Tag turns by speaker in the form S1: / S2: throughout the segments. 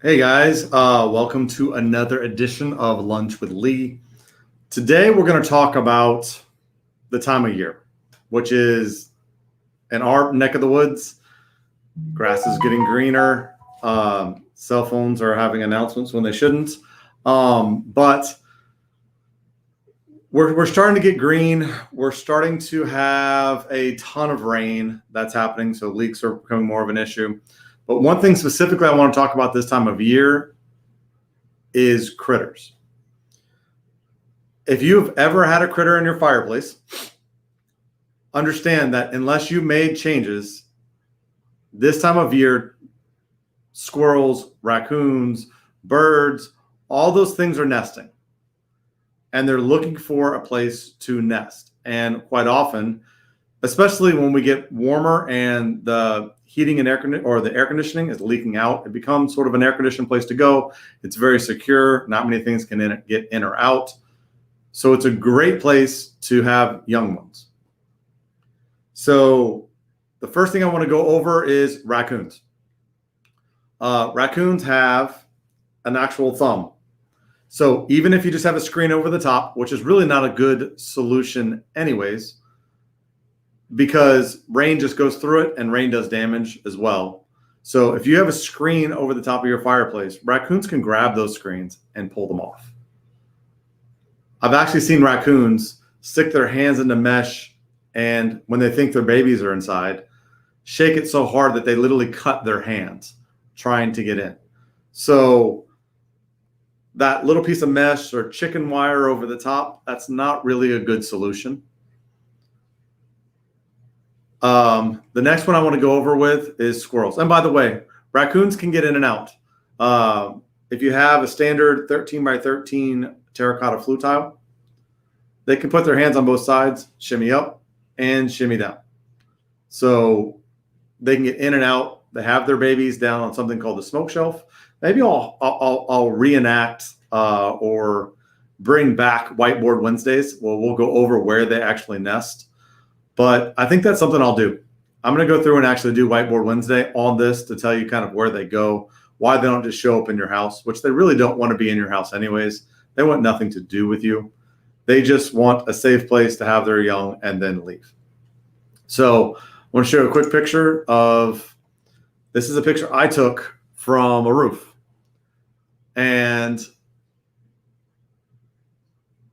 S1: Hey guys, welcome to another edition of Lunch with Lee. Today we're going to talk about the time of year, which is in our neck of the woods. Grass is getting greener. Cell phones are having announcements when they shouldn't. But we're starting to get green. We're starting to have a ton of rain that's happening, so leaks are becoming more of an issue. But one thing specifically I want to talk about this time of year is critters. If you've ever had a critter in your fireplace, understand that unless you made changes, this time of year, squirrels, raccoons, birds, all those things are nesting. And they're looking for a place to nest. And quite often, especially when we get warmer and the heating and the air conditioning is leaking out, it becomes sort of an air conditioned place to go. It's very secure. Not many things can get in or out. So it's a great place to have young ones. So the first thing I want to go over is raccoons. Raccoons have an actual thumb. So even if you just have a screen over the top, which is really not a good solution anyways, because rain just goes through it and rain does damage as well. So if you have a screen over the top of your fireplace, raccoons can grab those screens and pull them off. I've actually seen raccoons stick their hands into mesh, and when they think their babies are inside, shake it so hard that they literally cut their hands trying to get in. So that little piece of mesh or chicken wire over the top, that's not really a good solution. The next one I want to go over with is squirrels. And by the way, raccoons can get in and out. If you have a standard 13 by 13 terracotta flue tile, they can put their hands on both sides, shimmy up and shimmy down. So they can get in and out. They have their babies down on something called the smoke shelf. Maybe I'll reenact or bring back Whiteboard Wednesdays. Well, we'll go over where they actually nest. But I think that's something I'll do. I'm going to go through and actually do Whiteboard Wednesday on this to tell you kind of where they go, why they don't just show up in your house, which they really don't want to be in your house anyways. They want nothing to do with you. They just want a safe place to have their young and then leave. So I want to show you a quick picture of, this is a picture I took from a roof. And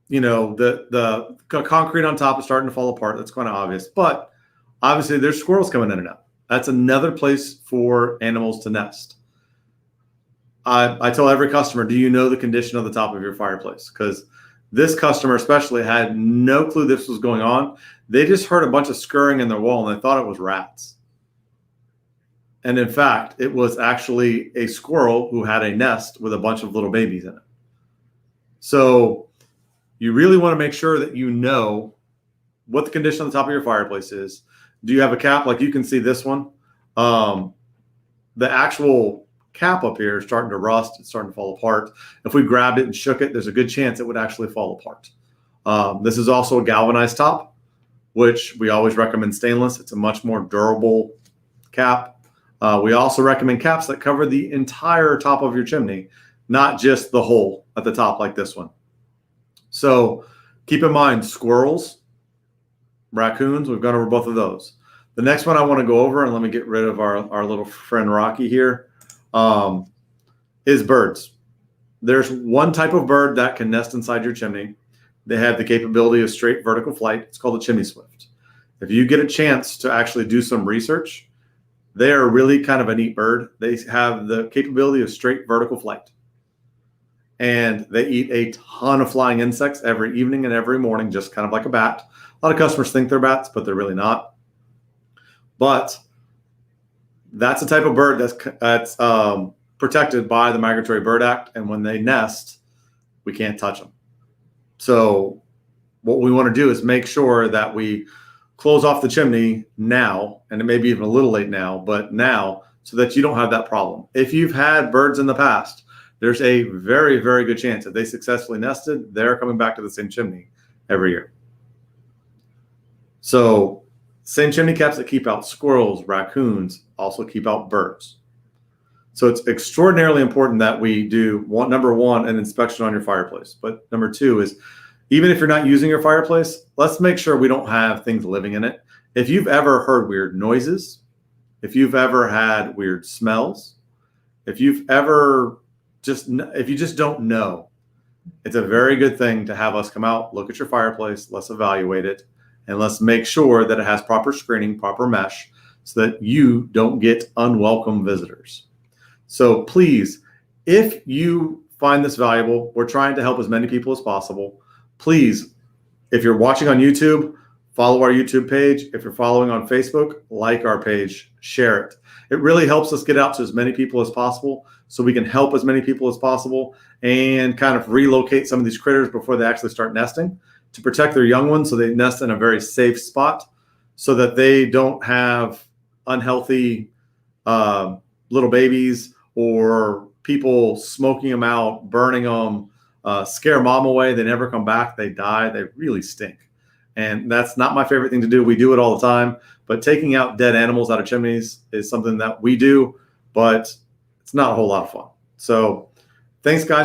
S1: you know, the concrete on top is starting to fall apart. That's kind of obvious. But obviously there's squirrels coming in and out. That's another place for animals to nest. I tell every customer, do you know the condition of the top of your fireplace? Because this customer especially had no clue this was going on. They just heard a bunch of scurrying in their wall and they thought it was rats. And in fact, it was actually a squirrel who had a nest with a bunch of little babies in it. So you really want to make sure that you know what the condition on the top of your fireplace is. Do you have a cap? Like you can see this one. The actual cap up here is starting to rust. It's starting to fall apart. If we grabbed it and shook it, there's a good chance it would actually fall apart. This is also a galvanized top, which we always recommend stainless. It's a much more durable cap. We also recommend caps that cover the entire top of your chimney, not just the hole at the top like this one. So keep in mind, squirrels, raccoons, we've gone over both of those. The next one I want to go over, and let me get rid of our little friend Rocky here, is birds. There's one type of bird that can nest inside your chimney. They have the capability of straight vertical flight. It's called a chimney swift. If you get a chance to actually do some research, they are really kind of a neat bird. They have the capability of straight vertical flight. And they eat a ton of flying insects every evening and every morning, just kind of like a bat. A lot of customers think they're bats, but they're really not. But that's a type of bird that's protected by the Migratory Bird Act. And when they nest, we can't touch them. So what we want to do is make sure that we close off the chimney now, and it may be even a little late now, but now, so that you don't have that problem. If you've had birds in the past, there's a very, very good chance that they successfully nested, they're coming back to the same chimney every year. So same chimney caps that keep out squirrels, raccoons, also keep out birds. So it's extraordinarily important that we do number one, an inspection on your fireplace. But number two is, even if you're not using your fireplace, let's make sure we don't have things living in it. If you've ever heard weird noises, if you've ever had weird smells, if you just don't know, it's a very good thing to have us come out, look at your fireplace, let's evaluate it, and let's make sure that it has proper screening, proper mesh, so that you don't get unwelcome visitors. So please, if you find this valuable, we're trying to help as many people as possible. Please, if you're watching on YouTube, follow our YouTube page. If you're following on Facebook, like our page, share it. It really helps us get out to as many people as possible so we can help as many people as possible and kind of relocate some of these critters before they actually start nesting to protect their young ones so they nest in a very safe spot so that they don't have unhealthy little babies or people smoking them out, burning them, scare mom away. They never come back. They die. They really stink. And that's not my favorite thing to do. We do it all the time. But taking out dead animals out of chimneys is something that we do, but it's not a whole lot of fun. So thanks, guys, for